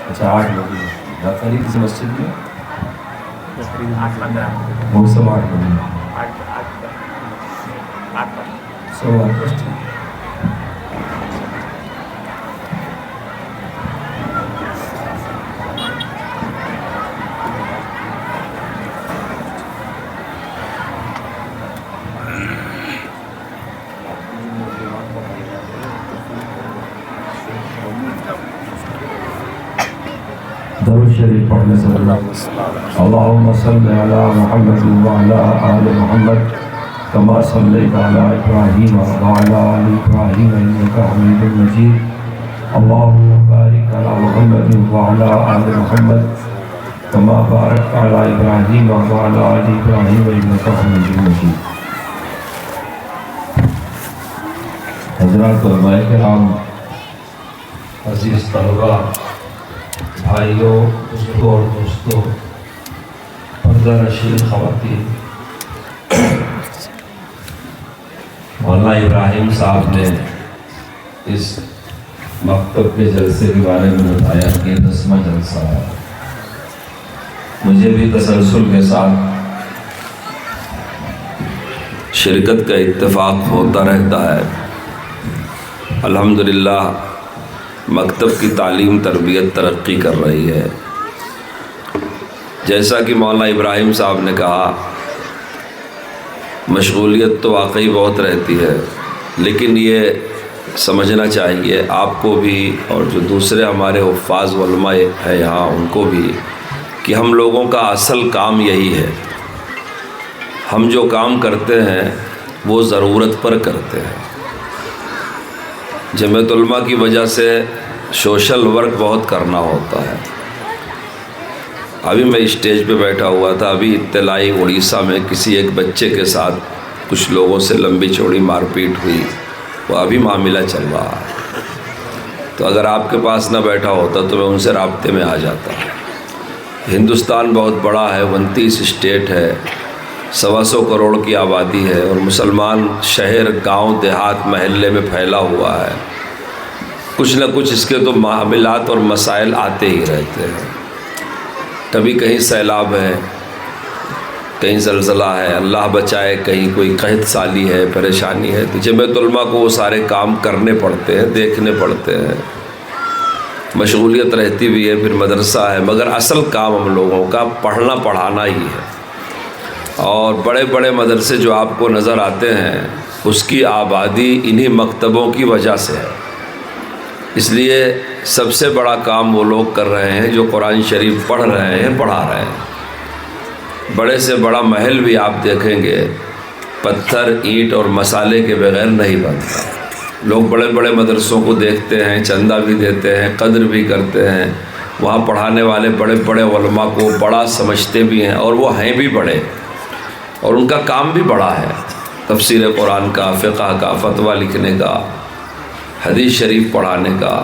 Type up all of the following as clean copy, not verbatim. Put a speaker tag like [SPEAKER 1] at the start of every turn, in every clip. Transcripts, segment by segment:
[SPEAKER 1] اچھا 8 لوگ جاتا نہیں کسی مسجد میں وہ سب 8 لوگ درود شریف پڑھنے سے اللہم صلی علی محمد وعلی آل محمد کما صلیت علی ابراہیم وعلی آل ابراہیم انک حمید مجید اللہم بارک علی محمد وعلی آل محمد کما بارکت علی ابراہیم وعلی آل ابراہیم انک حمید مجید۔ حضرات علماء کرام، عزیز طلباء، بھائیوں، بزرگوں اور دوستوں، پردہ نشین خواتین، مولانا ابراہیم صاحب نے اس مکتب کے جلسے کے بارے میں بتایا کہ 10واں جلسہ ہے۔ مجھے بھی تسلسل کے ساتھ شرکت کا اتفاق ہوتا رہتا ہے۔ الحمدللہ مکتب کی تعلیم تربیت ترقی کر رہی ہے۔ جیسا کہ مولانا ابراہیم صاحب نے کہا، مشغولیت تو واقعی بہت رہتی ہے، لیکن یہ سمجھنا چاہیے آپ کو بھی اور جو دوسرے ہمارے حفاظ علماء ہیں یہاں ان کو بھی، کہ ہم لوگوں کا اصل کام یہی ہے۔ ہم جو کام کرتے ہیں وہ ضرورت پر کرتے ہیں۔ جمعیت علماء کی وجہ سے سوشل ورک بہت کرنا ہوتا ہے۔ ابھی میں اسٹیج پہ بیٹھا ہوا تھا، ابھی اطلاعی اڑیسہ میں کسی ایک بچے کے ساتھ کچھ لوگوں سے لمبی چوڑی مار پیٹ ہوئی، وہ ابھی معاملہ چل رہا ہے۔ تو اگر آپ کے پاس نہ بیٹھا ہوتا تو میں ان سے رابطے میں آ جاتا۔ ہندوستان بہت بڑا ہے، 29 اسٹیٹ ہے، 125 کروڑ کی آبادی ہے، اور مسلمان شہر، گاؤں، دیہات، محلے میں پھیلا ہوا ہے۔ کچھ نہ کچھ اس کے تو معاملات اور مسائل آتے ہی رہتے ہیں۔ کبھی کہیں سیلاب ہے، کہیں زلزلہ ہے، اللہ بچائے، کہیں کوئی قحط سالی ہے، پریشانی ہے، تو جمعیت علماء کو وہ سارے کام کرنے پڑتے ہیں، دیکھنے پڑتے ہیں۔ مشغولیت رہتی بھی ہے، پھر مدرسہ ہے، مگر اصل کام ہم لوگوں کا پڑھنا پڑھانا ہی ہے۔ اور بڑے بڑے مدرسے جو آپ کو نظر آتے ہیں، اس کی آبادی انہی مکتبوں کی وجہ سے ہے۔ اس لیے سب سے بڑا کام وہ لوگ کر رہے ہیں جو قرآن شریف پڑھ رہے ہیں، پڑھا رہے ہیں۔ بڑے سے بڑا محل بھی آپ دیکھیں گے پتھر، اینٹ اور مسالے کے بغیر نہیں بنتا۔ لوگ بڑے بڑے مدرسوں کو دیکھتے ہیں، چندہ بھی دیتے ہیں، قدر بھی کرتے ہیں، وہاں پڑھانے والے بڑے بڑے علماء کو بڑا سمجھتے بھی ہیں، اور وہ ہیں بھی بڑے، اور ان کا کام بھی بڑا ہے، تفسیر قرآن کا، فقہ کا، فتویٰ لکھنے کا، حدیث شریف پڑھانے کا۔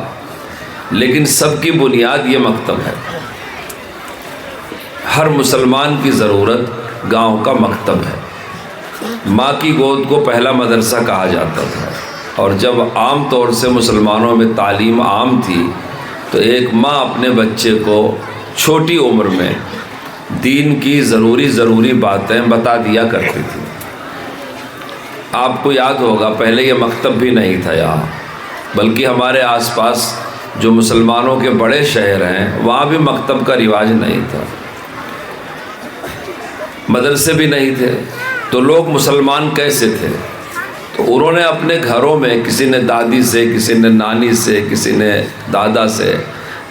[SPEAKER 1] لیکن سب کی بنیاد یہ مکتب ہے۔ ہر مسلمان کی ضرورت گاؤں کا مکتب ہے۔ ماں کی گود کو پہلا مدرسہ کہا جاتا تھا، اور جب عام طور سے مسلمانوں میں تعلیم عام تھی تو ایک ماں اپنے بچے کو چھوٹی عمر میں دین کی ضروری باتیں بتا دیا کرتی تھی۔ آپ کو یاد ہوگا پہلے یہ مکتب بھی نہیں تھا یہاں، بلکہ ہمارے آس پاس جو مسلمانوں کے بڑے شہر ہیں وہاں بھی مکتب کا رواج نہیں تھا، مدرسے بھی نہیں تھے، تو لوگ مسلمان کیسے تھے؟ تو انہوں نے اپنے گھروں میں کسی نے دادی سے، کسی نے نانی سے، کسی نے دادا سے،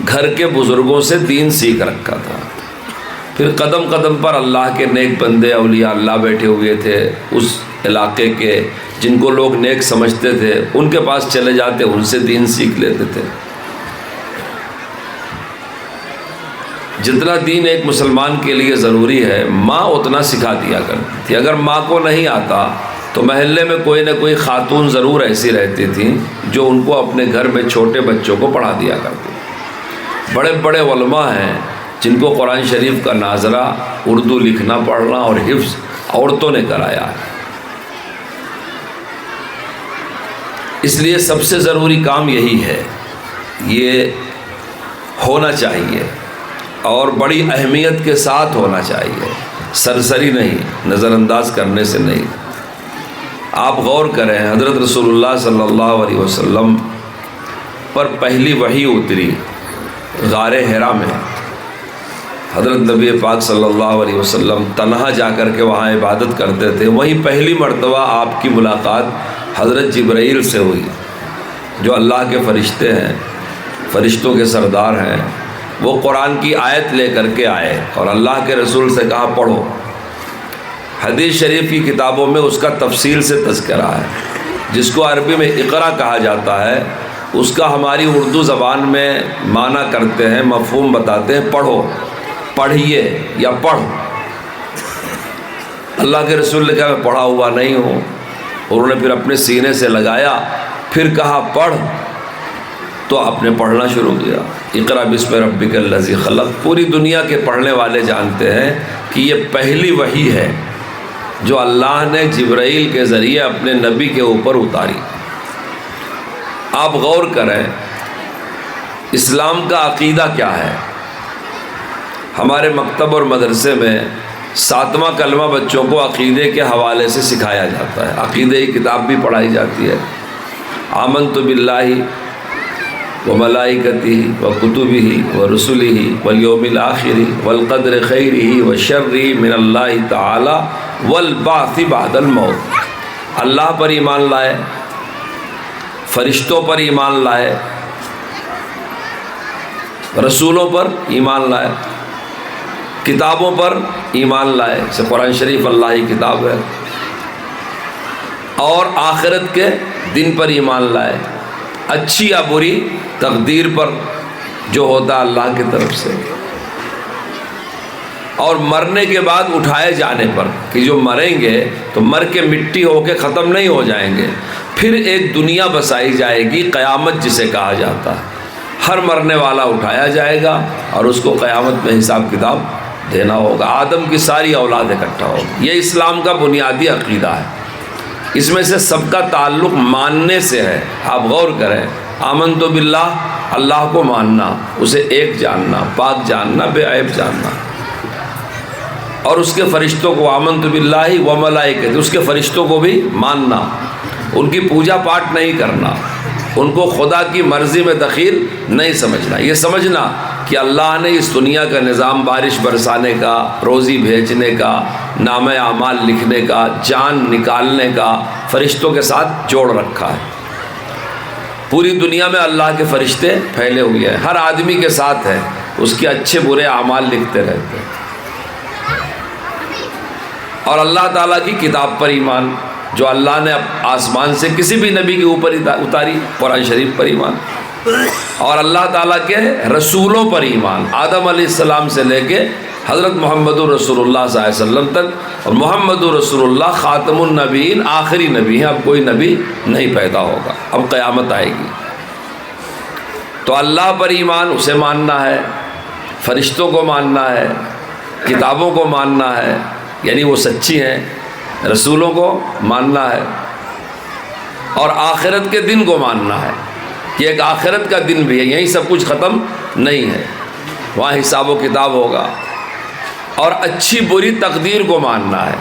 [SPEAKER 1] گھر کے بزرگوں سے دین سیکھ رکھا تھا۔ پھر قدم قدم پر اللہ کے نیک بندے، اولیاء اللہ بیٹھے ہوئے تھے اس علاقے کے، جن کو لوگ نیک سمجھتے تھے، ان کے پاس چلے جاتے، ان سے دین سیکھ لیتے تھے۔ جتنا دین ایک مسلمان کے لیے ضروری ہے، ماں اتنا سکھا دیا کرتی تھی۔ اگر ماں کو نہیں آتا تو محلے میں کوئی نہ کوئی خاتون ضرور ایسی رہتی تھیں جو ان کو اپنے گھر میں چھوٹے بچوں کو پڑھا دیا کرتی۔ بڑے بڑے علماء ہیں جن کو قرآن شریف کا ناظرہ، اردو لکھنا پڑھنا اور حفظ عورتوں نے کرایا ہے۔ اس لیے سب سے ضروری کام یہی ہے، یہ ہونا چاہیے اور بڑی اہمیت کے ساتھ ہونا چاہیے، سرسری نہیں، نظر انداز کرنے سے نہیں۔ آپ غور کریں، حضرت رسول اللہ صلی اللہ علیہ وسلم پر پہلی وحی اتری غار حرا میں۔ حضرت نبی پاک صلی اللہ علیہ وسلم تنہا جا کر کے وہاں عبادت کرتے تھے، وہیں پہلی مرتبہ آپ کی ملاقات حضرت جبرائیل سے ہوئی، جو اللہ کے فرشتے ہیں، فرشتوں کے سردار ہیں۔ وہ قرآن کی آیت لے کر کے آئے اور اللہ کے رسول سے کہا پڑھو۔ حدیث شریف کی کتابوں میں اس کا تفصیل سے تذکرہ ہے، جس کو عربی میں اقرا کہا جاتا ہے، اس کا ہماری اردو زبان میں معنی کرتے ہیں، مفہوم بتاتے ہیں پڑھو، پڑھیے یا پڑھ۔ اللہ کے رسول نے کہا میں پڑھا ہوا نہیں ہوں، اور انہوں نے پھر اپنے سینے سے لگایا، پھر کہا پڑھ، تو آپ نے پڑھنا شروع کیا، اقرا بسم ربک الذی خلق۔ پوری دنیا کے پڑھنے والے جانتے ہیں کہ یہ پہلی وحی ہے جو اللہ نے جبرائیل کے ذریعے اپنے نبی کے اوپر اتاری۔ آپ غور کریں اسلام کا عقیدہ کیا ہے۔ ہمارے مکتب اور مدرسے میں 7واں کلمہ بچوں کو عقیدے کے حوالے سے سکھایا جاتا ہے، عقیدے کی کتاب بھی پڑھائی جاتی ہے۔ آمنت باللہ وملائکتہ وکتبہ ورسلہ والیوم الآخر والقدر خیرہ وشرہ من اللہ تعالی والبعث بعد الموت۔ اللہ پر ایمان لائے، فرشتوں پر ایمان لائے، رسولوں پر ایمان لائے، کتابوں پر ایمان لائے، جیسے قرآن شریف اللہ کی کتاب ہے، اور آخرت کے دن پر ایمان لائے، اچھی یا بری تقدیر پر جو ہوتا ہے اللہ کی طرف سے، اور مرنے کے بعد اٹھائے جانے پر کہ جو مریں گے تو مر کے مٹی ہو کے ختم نہیں ہو جائیں گے، پھر ایک دنیا بسائی جائے گی، قیامت جسے کہا جاتا ہے۔ ہر مرنے والا اٹھایا جائے گا اور اس کو قیامت میں حساب کتاب دینا ہوگا، آدم کی ساری اولاد اکٹھا ہوگی۔ یہ اسلام کا بنیادی عقیدہ ہے، اس میں سے سب کا تعلق ماننے سے ہے۔ آپ غور کریں، آمنت باللہ، اللہ کو ماننا، اسے ایک جاننا، پاک جاننا، بے عیب جاننا، اور اس کے فرشتوں کو آمنت باللہ و ملائکتہ، اس کے فرشتوں کو بھی ماننا، ان کی پوجا پاٹ نہیں کرنا، ان کو خدا کی مرضی میں دخیل نہیں سمجھنا، یہ سمجھنا کہ اللہ نے اس دنیا کا نظام بارش برسانے کا، روزی بھیجنے کا، نامہ اعمال لکھنے کا، جان نکالنے کا فرشتوں کے ساتھ جوڑ رکھا ہے۔ پوری دنیا میں اللہ کے فرشتے پھیلے ہوئے ہیں، ہر آدمی کے ساتھ ہے، اس کے اچھے برے اعمال لکھتے رہتے ہیں۔ اور اللہ تعالیٰ کی کتاب پر ایمان، جو اللہ نے آسمان سے کسی بھی نبی کے اوپر اتاری، قرآن شریف پر ایمان، اور اللہ تعالیٰ کے رسولوں پر ایمان، آدم علیہ السلام سے لے کے حضرت محمد رسول اللہ صلی اللہ علیہ وسلم تک، اور محمد رسول اللہ خاتم النبیین، آخری نبی ہیں، اب کوئی نبی نہیں پیدا ہوگا، اب قیامت آئے گی۔ تو اللہ پر ایمان، اسے ماننا ہے، فرشتوں کو ماننا ہے، کتابوں کو ماننا ہے، یعنی وہ سچی ہیں، رسولوں کو ماننا ہے، اور آخرت کے دن کو ماننا ہے کہ ایک آخرت کا دن بھی ہے، یہیں سب کچھ ختم نہیں ہے، وہاں حساب و کتاب ہوگا، اور اچھی بری تقدیر کو ماننا ہے،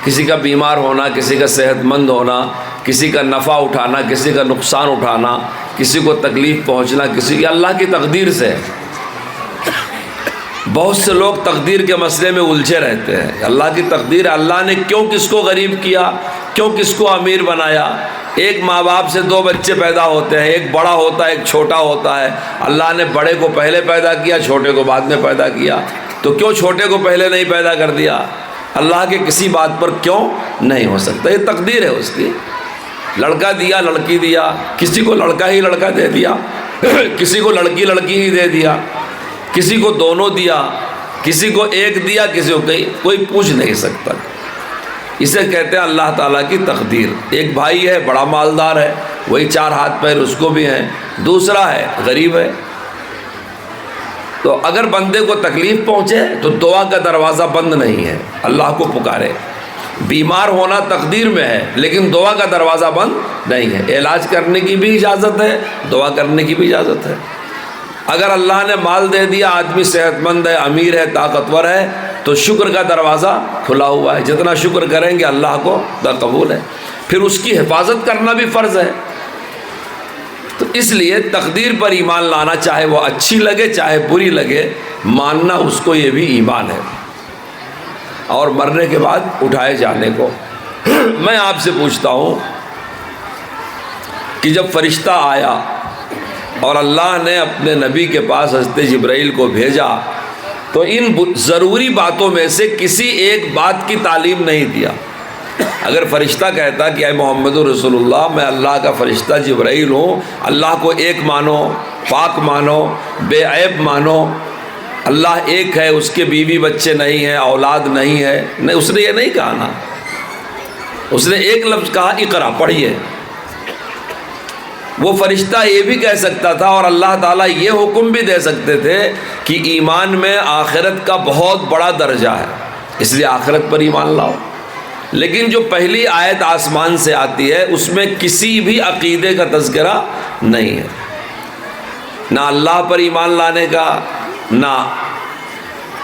[SPEAKER 1] کسی کا بیمار ہونا، کسی کا صحت مند ہونا، کسی کا نفع اٹھانا، کسی کا نقصان اٹھانا، کسی کو تکلیف پہنچنا، کسی اللہ کی تقدیر سے۔ بہت سے لوگ تقدیر کے مسئلے میں الجھے رہتے ہیں، اللہ کی تقدیر، اللہ نے کیوں کس کو غریب کیا، کیوں کس کو امیر بنایا۔ ایک ماں باپ سے 2 بچے پیدا ہوتے ہیں، ایک بڑا ہوتا ہے، ایک چھوٹا ہوتا ہے، اللہ نے بڑے کو پہلے پیدا کیا، چھوٹے کو بعد میں پیدا کیا، تو کیوں چھوٹے کو پہلے نہیں پیدا کر دیا؟ اللہ کے کسی بات پر کیوں نہیں ہو سکتا، یہ تقدیر ہے اس کی۔ لڑکا دیا، لڑکی دیا، کسی کو لڑکا ہی لڑکا دے دیا، کسی کو لڑکی لڑکی ہی دے دیا، کسی کو دونوں دیا، کسی کو ایک دیا، کسی کو کہیں، کوئی پوچھ نہیں سکتا۔ اسے کہتے ہیں اللہ تعالیٰ کی تقدیر۔ ایک بھائی ہے، بڑا مالدار ہے، وہی 4 ہاتھ پیر اس کو بھی ہیں، دوسرا ہے غریب ہے۔ تو اگر بندے کو تکلیف پہنچے تو دعا کا دروازہ بند نہیں ہے، اللہ کو پکارے، بیمار ہونا تقدیر میں ہے، لیکن دعا کا دروازہ بند نہیں ہے۔ علاج کرنے کی بھی اجازت ہے، دعا کرنے کی بھی اجازت ہے۔ اگر اللہ نے مال دے دیا، آدمی صحت مند ہے، امیر ہے، طاقتور ہے، تو شکر کا دروازہ کھلا ہوا ہے، جتنا شکر کریں گے اللہ کو قبول ہے۔ پھر اس کی حفاظت کرنا بھی فرض ہے۔ تو اس لیے تقدیر پر ایمان لانا، چاہے وہ اچھی لگے چاہے بری لگے، ماننا اس کو یہ بھی ایمان ہے۔ اور مرنے کے بعد اٹھائے جانے کو، میں آپ سے پوچھتا ہوں کہ جب فرشتہ آیا اور اللہ نے اپنے نبی کے پاس حضرت جبرائیل کو بھیجا، تو ان ضروری باتوں میں سے کسی ایک بات کی تعلیم نہیں دیا۔ اگر فرشتہ کہتا کہ اے محمد رسول اللہ، میں اللہ کا فرشتہ جبرائیل ہوں، اللہ کو ایک مانو، پاک مانو، بے عیب مانو، اللہ ایک ہے، اس کے بیوی بچے نہیں ہیں، اولاد نہیں ہے، نہیں، اس نے یہ نہیں کہا نا، اس نے ایک لفظ کہا اقرا، پڑھیے۔ وہ فرشتہ یہ بھی کہہ سکتا تھا اور اللہ تعالیٰ یہ حکم بھی دے سکتے تھے کہ ایمان میں آخرت کا بہت بڑا درجہ ہے، اس لیے آخرت پر ایمان لاؤ۔ لیکن جو پہلی آیت آسمان سے آتی ہے اس میں کسی بھی عقیدے کا تذکرہ نہیں ہے، نہ اللہ پر ایمان لانے کا، نہ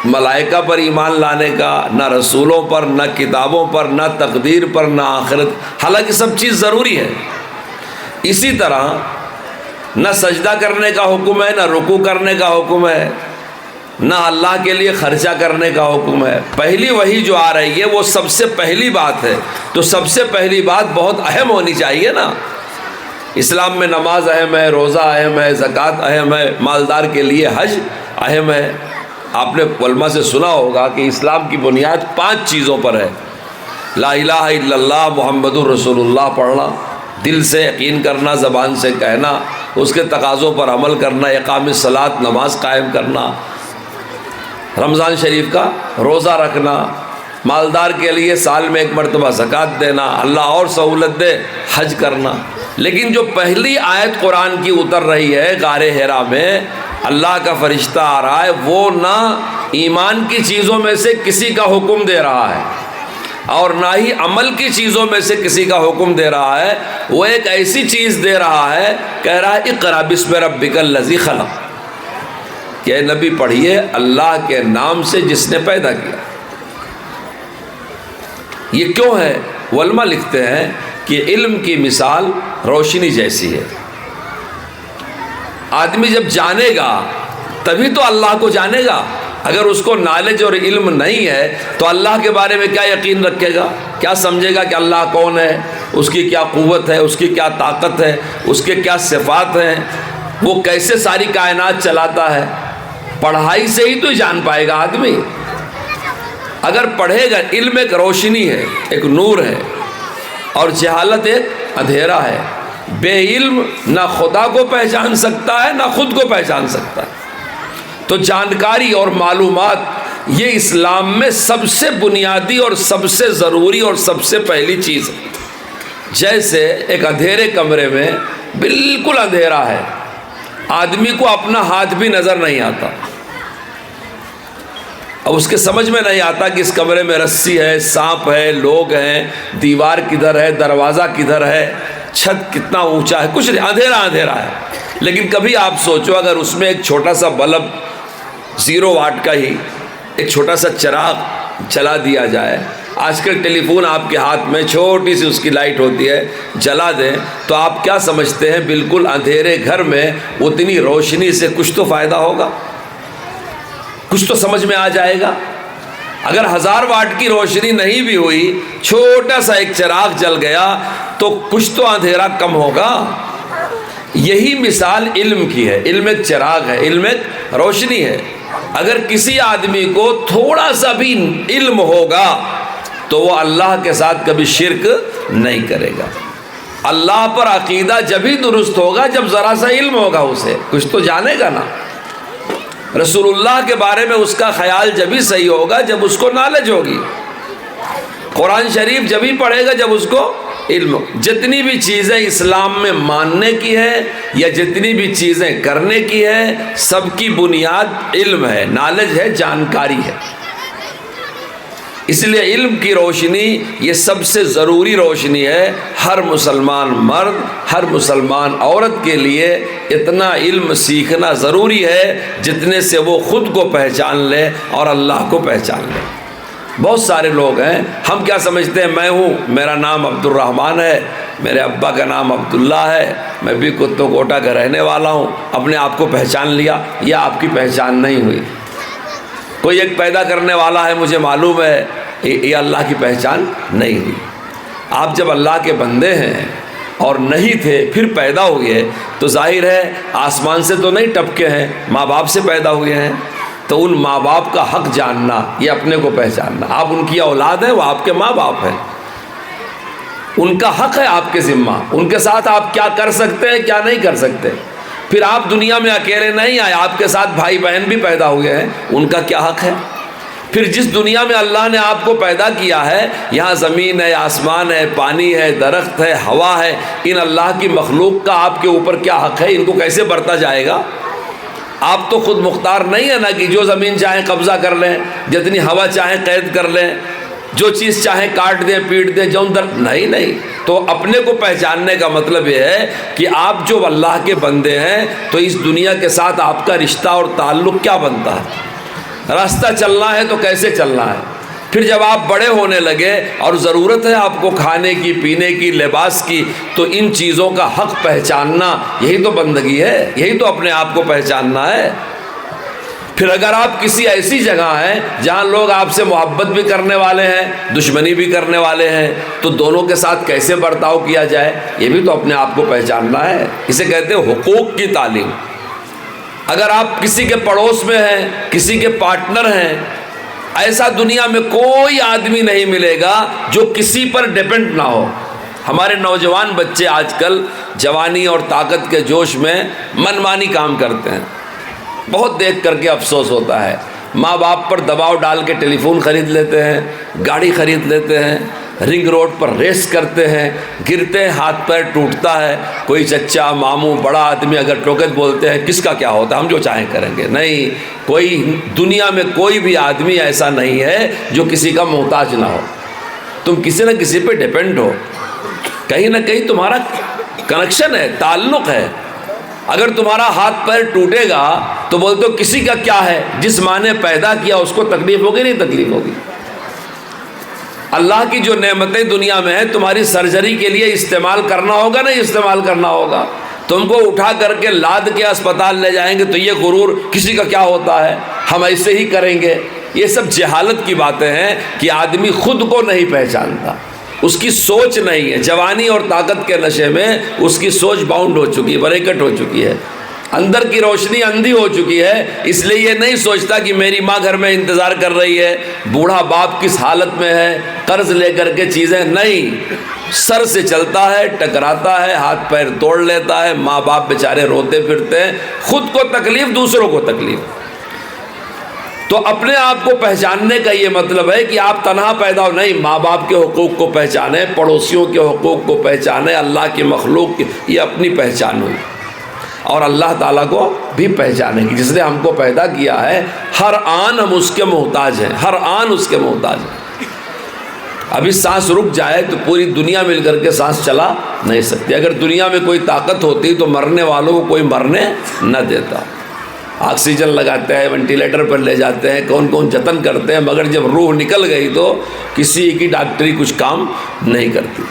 [SPEAKER 1] ملائکہ پر ایمان لانے کا، نہ رسولوں پر، نہ کتابوں پر، نہ تقدیر پر، نہ آخرت، حالانکہ سب چیز ضروری ہے۔ اسی طرح نہ سجدہ کرنے کا حکم ہے، نہ رکوع کرنے کا حکم ہے، نہ اللہ کے لیے خرچہ کرنے کا حکم ہے۔ پہلی وحی جو آ رہی ہے وہ سب سے پہلی بات ہے، تو سب سے پہلی بات بہت اہم ہونی چاہیے نا۔ اسلام میں نماز اہم ہے، روزہ اہم ہے، زکوٰۃ اہم ہے، مالدار کے لیے حج اہم ہے۔ آپ نے علماء سے سنا ہوگا کہ اسلام کی بنیاد 5 چیزوں پر ہے: لا الہ الا اللہ محمد الرسول اللہ پڑھنا، دل سے یقین کرنا، زبان سے کہنا، اس کے تقاضوں پر عمل کرنا، اقام الصلاۃ نماز قائم کرنا، رمضان شریف کا روزہ رکھنا، مالدار کے لیے سال میں 1 مرتبہ زکوٰۃ دینا، اللہ اور سہولت دے حج کرنا۔ لیکن جو پہلی آیت قرآن کی اتر رہی ہے غار حرا میں، اللہ کا فرشتہ آ رہا ہے، وہ نہ ایمان کی چیزوں میں سے کسی کا حکم دے رہا ہے اور نہ ہی عمل کی چیزوں میں سے کسی کا حکم دے رہا ہے، وہ ایک ایسی چیز دے رہا ہے، کہہ رہا ہے اقرأ بسم ربک الذی خلق، کہ اے نبی پڑھیے اللہ کے نام سے جس نے پیدا کیا۔ یہ کیوں ہے؟ علماء لکھتے ہیں کہ علم کی مثال روشنی جیسی ہے۔ آدمی جب جانے گا تبھی تو اللہ کو جانے گا۔ اگر اس کو نالج اور علم نہیں ہے تو اللہ کے بارے میں کیا یقین رکھے گا، کیا سمجھے گا کہ اللہ کون ہے، اس کی کیا قوت ہے، اس کی کیا طاقت ہے، اس کے کیا صفات ہیں، وہ کیسے ساری کائنات چلاتا ہے؟ پڑھائی سے ہی تو جان پائے گا آدمی۔ اگر پڑھے گا، علم ایک روشنی ہے، ایک نور ہے، اور جہالت ایک اندھیرا ہے۔ بے علم نہ خدا کو پہچان سکتا ہے نہ خود کو پہچان سکتا ہے۔ تو جانکاری اور معلومات یہ اسلام میں سب سے بنیادی اور سب سے ضروری اور سب سے پہلی چیز ہے۔ جیسے ایک اندھیرے کمرے میں بالکل اندھیرا ہے، آدمی کو اپنا ہاتھ بھی نظر نہیں آتا، اب اس کے سمجھ میں نہیں آتا کہ اس کمرے میں رسی ہے، سانپ ہے، لوگ ہیں، دیوار کدھر ہے، دروازہ کدھر ہے، چھت کتنا اونچا ہے، کچھ نہیں، اندھیرا اندھیرا ہے۔ لیکن کبھی آپ سوچو اگر اس میں ایک چھوٹا سا بلب 0 واٹ کا ہی ایک چھوٹا سا چراغ چلا دیا جائے، آج کل ٹیلی فون آپ کے ہاتھ میں چھوٹی سی اس کی لائٹ ہوتی ہے، جلا دیں تو آپ کیا سمجھتے ہیں؟ بالکل اندھیرے گھر میں اتنی روشنی سے کچھ تو فائدہ ہوگا، کچھ تو سمجھ میں آ جائے گا۔ اگر 1000 واٹ کی روشنی نہیں بھی ہوئی، چھوٹا سا ایک چراغ جل گیا تو کچھ تو اندھیرا کم ہوگا۔ یہی مثال علم کی ہے، علم ایک چراغ ہے، علم ایک روشنی ہے۔ اگر کسی آدمی کو تھوڑا سا بھی علم ہوگا تو وہ اللہ کے ساتھ کبھی شرک نہیں کرے گا۔ اللہ پر عقیدہ جبھی درست ہوگا جب ذرا سا علم ہوگا، اسے کچھ تو جانے گا نا۔ رسول اللہ کے بارے میں اس کا خیال جبھی صحیح ہوگا جب اس کو نالج ہوگی۔ قرآن شریف جبھی پڑھے گا جب اس کو علم۔ جتنی بھی چیزیں اسلام میں ماننے کی ہے یا جتنی بھی چیزیں کرنے کی ہے، سب کی بنیاد علم ہے، نالج ہے، جانکاری ہے۔ اس لیے علم کی روشنی یہ سب سے ضروری روشنی ہے. ہر مسلمان مرد، ہر مسلمان عورت کے لیے اتنا علم سیکھنا ضروری ہے جتنے سے وہ خود کو پہچان لے اور اللہ کو پہچان لے. بہت سارے لوگ ہیں، ہم کیا سمجھتے ہیں، میں ہوں، میرا نام عبد الرحمن ہے، میرے ابا کا نام عبداللہ ہے، میں بھی کتو کوٹا کا رہنے والا ہوں، اپنے آپ کو پہچان لیا. یہ آپ کی پہچان نہیں ہوئی. کوئی ایک پیدا کرنے والا ہے، مجھے معلوم ہے، یہ اللہ کی پہچان نہیں ہوئی. آپ جب اللہ کے بندے ہیں اور نہیں تھے پھر پیدا ہوئے تو ظاہر ہے آسمان سے تو نہیں ٹپکے ہیں، ماں باپ سے پیدا ہوئے ہیں. تو ان ماں باپ کا حق جاننا، یہ اپنے کو پہچاننا. آپ ان کی اولاد ہیں، وہ آپ کے ماں باپ ہیں، ان کا حق ہے آپ کے ذمہ. ان کے ساتھ آپ کیا کر سکتے ہیں، کیا نہیں کر سکتے. پھر آپ دنیا میں اکیلے نہیں آئے، آپ کے ساتھ بھائی بہن بھی پیدا ہوئے ہیں، ان کا کیا حق ہے. پھر جس دنیا میں اللہ نے آپ کو پیدا کیا ہے، یہاں زمین ہے، آسمان ہے، پانی ہے، درخت ہے، ہوا ہے، ان اللہ کی مخلوق کا آپ کے اوپر کیا حق ہے، ان کو کیسے برتا جائے گا. آپ تو خود مختار نہیں ہے نا کہ جو زمین چاہیں قبضہ کر لیں، جتنی ہوا چاہیں قید کر لیں، جو چیز چاہیں کاٹ دیں، پیٹ دیں، جو نہیں. تو اپنے کو پہچاننے کا مطلب یہ ہے کہ آپ جو اللہ کے بندے ہیں تو اس دنیا کے ساتھ آپ کا رشتہ اور تعلق کیا بنتا ہے. راستہ چلنا ہے تو کیسے چلنا ہے. پھر جب آپ بڑے ہونے لگے اور ضرورت ہے آپ کو کھانے کی، پینے کی، لباس کی، تو ان چیزوں کا حق پہچاننا یہی تو بندگی ہے، یہی تو اپنے آپ کو پہچاننا ہے. پھر اگر آپ کسی ایسی جگہ ہیں جہاں لوگ آپ سے محبت بھی کرنے والے ہیں، دشمنی بھی کرنے والے ہیں، تو دونوں کے ساتھ کیسے برتاؤ کیا جائے، یہ بھی تو اپنے آپ کو پہچاننا ہے. اسے کہتے ہیں حقوق کی تعلیم. اگر آپ کسی کے پڑوس میں ہیں، کسی کے پارٹنر ہیں، ایسا دنیا میں کوئی آدمی نہیں ملے گا جو کسی پر ڈیپینڈ نہ ہو. ہمارے نوجوان بچے آج کل جوانی اور طاقت کے جوش میں منمانی کام کرتے ہیں. بہت دیکھ کر کے افسوس ہوتا ہے. ماں باپ پر دباؤ ڈال کے ٹیلی فون خرید لیتے ہیں، گاڑی خرید لیتے ہیں، رنگ روڈ پر ریس کرتے ہیں، گرتے ہیں، ہاتھ پیر ٹوٹتا ہے. کوئی چچا، ماموں، بڑا آدمی اگر ٹوکت بولتے ہیں کس کا کیا ہوتا ہے، ہم جو چاہیں کریں گے. نہیں، کوئی دنیا میں کوئی بھی آدمی ایسا نہیں ہے جو کسی کا محتاج نہ ہو. تم کسی نہ کسی پہ ڈیپینڈ ہو، کہیں نہ کہیں تمہارا کنیکشن ہے، تعلق ہے. اگر تمہارا ہاتھ پیر ٹوٹے گا تو بولتے ہو کسی کا کیا ہے، جس ماں نے پیدا کیا اس کو تکلیف ہوگی نہیں تکلیف ہوگی. اللہ کی جو نعمتیں دنیا میں ہیں تمہاری سرجری کے لیے استعمال کرنا ہوگا نہیں استعمال کرنا ہوگا. تم کو اٹھا کر کے لاد کے اسپتال لے جائیں گے تو یہ غرور کسی کا کیا ہوتا ہے، ہم ایسے ہی کریں گے. یہ سب جہالت کی باتیں ہیں کہ آدمی خود کو نہیں پہچانتا، اس کی سوچ نہیں ہے. جوانی اور طاقت کے نشے میں اس کی سوچ باؤنڈ ہو چکی ہے، بریکٹ ہو چکی ہے، اندر کی روشنی اندھی ہو چکی ہے. اس لیے یہ نہیں سوچتا کہ میری ماں گھر میں انتظار کر رہی ہے، بوڑھا باپ کس حالت میں ہے، قرض لے کر کے چیزیں نہیں. سر سے چلتا ہے، ٹکراتا ہے، ہاتھ پیر توڑ لیتا ہے، ماں باپ بیچارے روتے پھرتے ہیں، خود کو تکلیف، دوسروں کو تکلیف. تو اپنے آپ کو پہچاننے کا یہ مطلب ہے کہ آپ تنہا پیدا ہو نہیں، ماں باپ کے حقوق کو پہچانیں، پڑوسیوں کے حقوق کو پہچانیں، اللہ کی مخلوق کی، یہ اپنی پہچان ہوئی. اور اللہ تعالیٰ کو بھی پہچانیں گے جس نے ہم کو پیدا کیا ہے. ہر آن ہم اس کے محتاج ہیں، ہر آن اس کے محتاج ہیں. ابھی سانس رک جائے تو پوری دنیا مل کر کے سانس چلا نہیں سکتی. اگر دنیا میں کوئی طاقت ہوتی تو مرنے والوں کو کوئی مرنے نہ دیتا. آکسیجن لگاتے ہیں، وینٹیلیٹر پر لے جاتے ہیں، کون کون جتن کرتے ہیں، مگر جب روح نکل گئی تو کسی کی ڈاکٹری کچھ کام نہیں کرتی.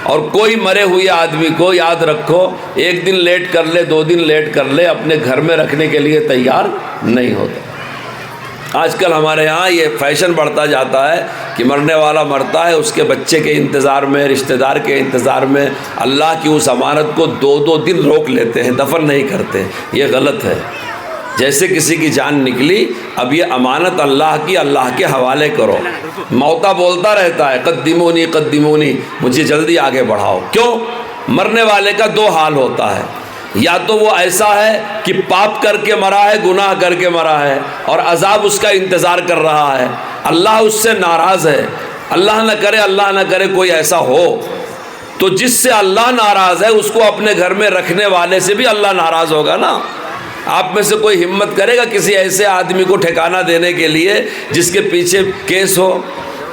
[SPEAKER 1] اور کوئی مرے ہوئے آدمی کو یاد رکھو، ایک دن لیٹ کر لے، 2 دن لیٹ کر لے، اپنے گھر میں رکھنے کے لیے تیار نہیں ہوتا. آج کل ہمارے یہاں یہ فیشن بڑھتا جاتا ہے کہ مرنے والا مرتا ہے، اس کے بچے کے انتظار میں، رشتہ دار کے انتظار میں اللہ کی اس امانت کو 2 دن روک لیتے ہیں، دفن نہیں کرتے. یہ غلط ہے. جیسے کسی کی جان نکلی، اب یہ امانت اللہ کی، اللہ کے حوالے کرو. موتا بولتا رہتا ہے قدمونی قدمونی، مجھے جلدی آگے بڑھاؤ. کیوں؟ مرنے والے کا 2 حال ہوتا ہے، یا تو وہ ایسا ہے کہ پاپ کر کے مرا ہے، گناہ کر کے مرا ہے اور عذاب اس کا انتظار کر رہا ہے، اللہ اس سے ناراض ہے. اللہ نہ کرے کوئی ایسا ہو تو جس سے اللہ ناراض ہے اس کو اپنے گھر میں رکھنے والے سے بھی اللہ ناراض ہوگا نا. آپ میں سے کوئی ہمت کرے گا کسی ایسے آدمی کو ٹھکانہ دینے کے لیے جس کے پیچھے کیس ہو،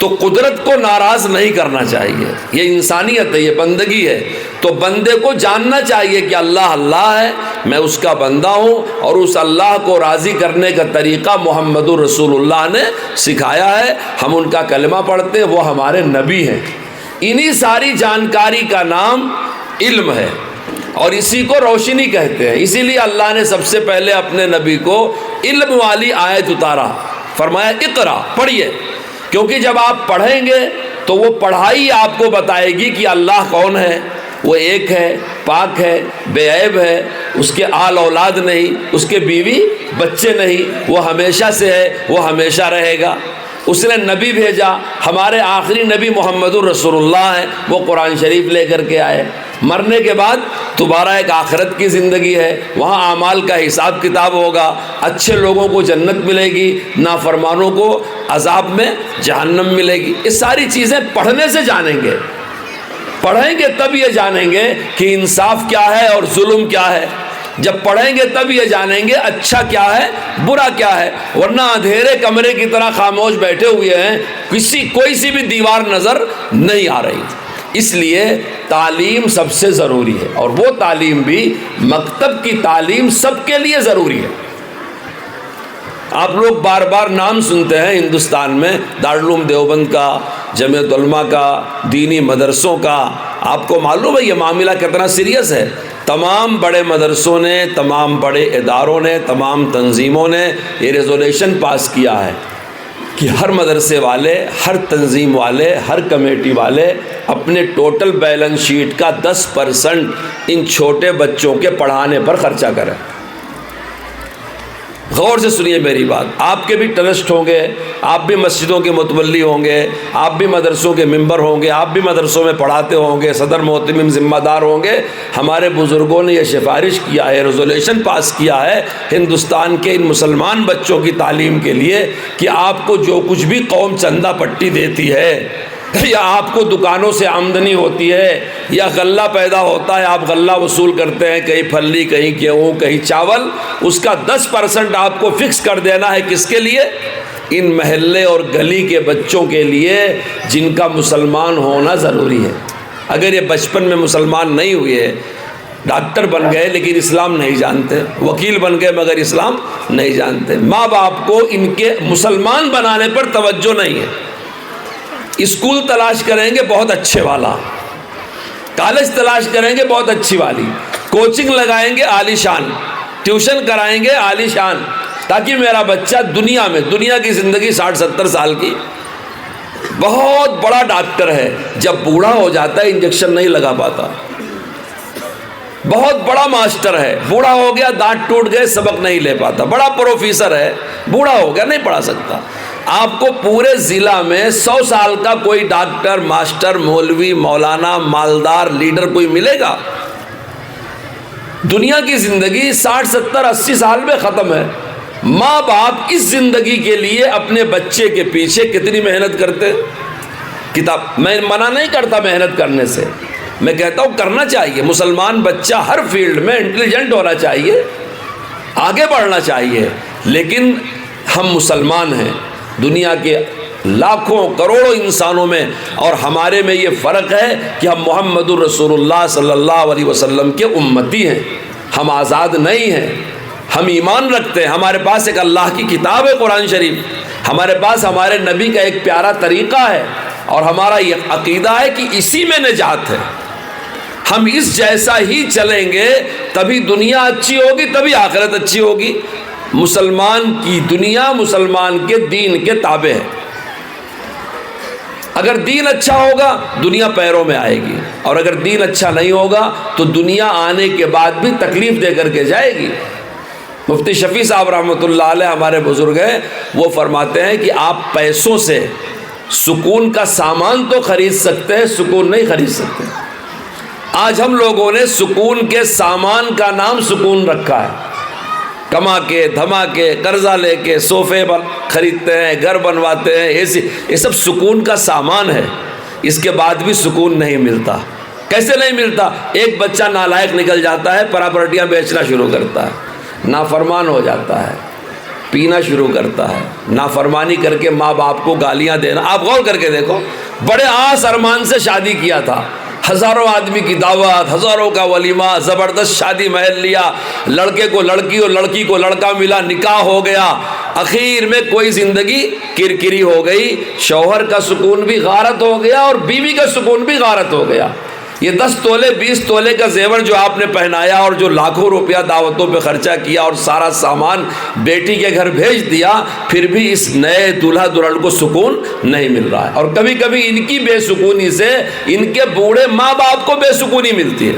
[SPEAKER 1] تو قدرت کو ناراض نہیں کرنا چاہیے، یہ انسانیت ہے، یہ بندگی ہے۔ تو بندے کو جاننا چاہیے کہ اللہ اللہ ہے، میں اس کا بندہ ہوں، اور اس اللہ کو راضی کرنے کا طریقہ محمد رسول اللہ نے سکھایا ہے۔ ہم ان کا کلمہ پڑھتے ہیں، وہ ہمارے نبی ہیں۔ انہی ساری جانکاری کا نام علم ہے، اور اسی کو روشنی کہتے ہیں۔ اسی لیے اللہ نے سب سے پہلے اپنے نبی کو علم والی آیت اتارا، فرمایا اقرا، پڑھیے، کیونکہ جب آپ پڑھیں گے تو وہ پڑھائی آپ کو بتائے گی کہ اللہ کون ہے۔ وہ ایک ہے، پاک ہے، بے عیب ہے، اس کے آل اولاد نہیں، اس کے بیوی بچے نہیں، وہ ہمیشہ سے ہے، وہ ہمیشہ رہے گا۔ اس نے نبی بھیجا، ہمارے آخری نبی محمد الرسول اللہ ہیں، وہ قرآن شریف لے کر کے آئے۔ مرنے کے بعد دوبارہ ایک آخرت کی زندگی ہے، وہاں اعمال کا حساب کتاب ہوگا، اچھے لوگوں کو جنت ملے گی، نافرمانوں کو عذاب میں جہنم ملے گی۔ یہ ساری چیزیں پڑھنے سے جانیں گے، پڑھیں گے تب یہ جانیں گے کہ انصاف کیا ہے اور ظلم کیا ہے۔ جب پڑھیں گے تب یہ جانیں گے اچھا کیا ہے، برا کیا ہے، ورنہ اندھیرے کمرے کی طرح خاموش بیٹھے ہوئے ہیں، کوئی سی بھی دیوار نظر نہیں آ رہی۔ اس لیے تعلیم سب سے ضروری ہے، اور وہ تعلیم بھی مکتب کی تعلیم سب کے لیے ضروری ہے۔ آپ لوگ بار بار نام سنتے ہیں ہندوستان میں دارالعلوم دیوبند کا، جمعیت علماء کا، دینی مدرسوں کا۔ آپ کو معلوم ہے یہ معاملہ کتنا سیریس ہے؟ تمام بڑے مدرسوں نے، تمام بڑے اداروں نے، تمام تنظیموں نے یہ ریزولیشن پاس کیا ہے کہ ہر مدرسے والے، ہر تنظیم والے، ہر کمیٹی والے اپنے ٹوٹل بیلنس شیٹ کا 10% ان چھوٹے بچوں کے پڑھانے پر خرچہ کریں۔ غور سے سنیے میری بات، آپ کے بھی ٹرسٹ ہوں گے، آپ بھی مسجدوں کے متولی ہوں گے، آپ بھی مدرسوں کے ممبر ہوں گے، آپ بھی مدرسوں میں پڑھاتے ہوں گے، صدر محتمم ذمہ دار ہوں گے۔ ہمارے بزرگوں نے یہ سفارش کیا ہے، ریزولیشن پاس کیا ہے ہندوستان کے ان مسلمان بچوں کی تعلیم کے لیے کہ آپ کو جو کچھ بھی قوم چندہ پٹی دیتی ہے، یا آپ کو دکانوں سے آمدنی ہوتی ہے، یا غلہ پیدا ہوتا ہے، آپ غلہ وصول کرتے ہیں، کہیں پھلی، کہیں گیہوں، کہیں چاول، اس کا 10% آپ کو فکس کر دینا ہے۔ کس کے لیے؟ ان محلے اور گلی کے بچوں کے لیے جن کا مسلمان ہونا ضروری ہے۔ اگر یہ بچپن میں مسلمان نہیں ہوئے، ڈاکٹر بن گئے لیکن اسلام نہیں جانتے، وکیل بن گئے مگر اسلام نہیں جانتے، ماں باپ کو ان کے مسلمان بنانے پر توجہ نہیں ہے۔ اسکول تلاش کریں گے بہت اچھے والا، کالج تلاش کریں گے بہت اچھی والی، کوچنگ لگائیں گے عالی شان، ٹیوشن کرائیں گے عالی شان، تاکہ میرا بچہ دنیا کی زندگی 60-70 سال کی، بہت بڑا ڈاکٹر ہے، جب بوڑھا ہو جاتا ہے انجیکشن نہیں لگا پاتا۔ بہت بڑا ماسٹر ہے، بوڑھا ہو گیا، دانت ٹوٹ گئے، سبق نہیں لے پاتا۔ بڑا پروفیسر ہے، بوڑھا ہو گیا، نہیں پڑھا سکتا۔ آپ کو پورے ضلع میں 100 سال کا کوئی ڈاکٹر، ماسٹر، مولوی، مولانا، مالدار، لیڈر کوئی ملے گا؟ دنیا کی زندگی 60 70 80 سال میں ختم ہے۔ ماں باپ اس زندگی کے لیے اپنے بچے کے پیچھے کتنی محنت کرتے؟ کتاب، میں منع نہیں کرتا محنت کرنے سے، میں کہتا ہوں کرنا چاہیے۔ مسلمان بچہ ہر فیلڈ میں انٹیلیجنٹ ہونا چاہیے، آگے بڑھنا چاہیے، لیکن ہم مسلمان ہیں دنیا کے لاکھوں کروڑوں انسانوں میں، اور ہمارے میں یہ فرق ہے کہ ہم محمد الرسول اللہ صلی اللہ علیہ وسلم کے امتی ہیں، ہم آزاد نہیں ہیں، ہم ایمان رکھتے ہیں، ہمارے پاس ایک اللہ کی کتاب ہے قرآن شریف، ہمارے پاس ہمارے نبی کا ایک پیارا طریقہ ہے، اور ہمارا یہ عقیدہ ہے کہ اسی میں نجات ہے۔ ہم اس جیسا ہی چلیں گے تبھی دنیا اچھی ہوگی، تبھی آخرت اچھی ہوگی۔ مسلمان کی دنیا مسلمان کے دین کے تابع ہے۔ اگر دین اچھا ہوگا دنیا پیروں میں آئے گی، اور اگر دین اچھا نہیں ہوگا تو دنیا آنے کے بعد بھی تکلیف دے کر کے جائے گی۔ مفتی شفیع صاحب رحمۃ اللہ علیہ ہمارے بزرگ ہیں، وہ فرماتے ہیں کہ آپ پیسوں سے سکون کا سامان تو خرید سکتے ہیں، سکون نہیں خرید سکتے۔ آج ہم لوگوں نے سکون کے سامان کا نام سکون رکھا ہے، کما کے دھما کے قرضہ لے کے صوفے خریدتے ہیں، گھر بنواتے ہیں، یہ سب سکون کا سامان ہے۔ اس کے بعد بھی سکون نہیں ملتا۔ کیسے نہیں ملتا؟ ایک بچہ نالائق نکل جاتا ہے، پراپرٹیاں بیچنا شروع کرتا ہے، نافرمان ہو جاتا ہے، پینا شروع کرتا ہے، نافرمانی کر کے ماں باپ کو گالیاں دینا. آپ غور کر کے دیکھو، بڑے آس ارمان سے شادی کیا تھا، ہزاروں آدمی کی دعوت، ہزاروں کا ولیمہ، زبردست شادی محل لیا، لڑکے کو لڑکی اور لڑکی کو لڑکا ملا، نکاح ہو گیا، اخیر میں کوئی زندگی کرکری ہو گئی، شوہر کا سکون بھی غارت ہو گیا اور بیوی کا سکون بھی غارت ہو گیا. یہ 10 تولے 20 تولے کا زیور جو آپ نے پہنایا اور جو لاکھوں روپیہ دعوتوں پہ خرچہ کیا اور سارا سامان بیٹی کے گھر بھیج دیا، پھر بھی اس نئے دولہا دلہن کو سکون نہیں مل رہا ہے. اور کبھی کبھی ان کی بے سکونی سے ان کے بوڑھے ماں باپ کو بے سکونی ملتی ہے.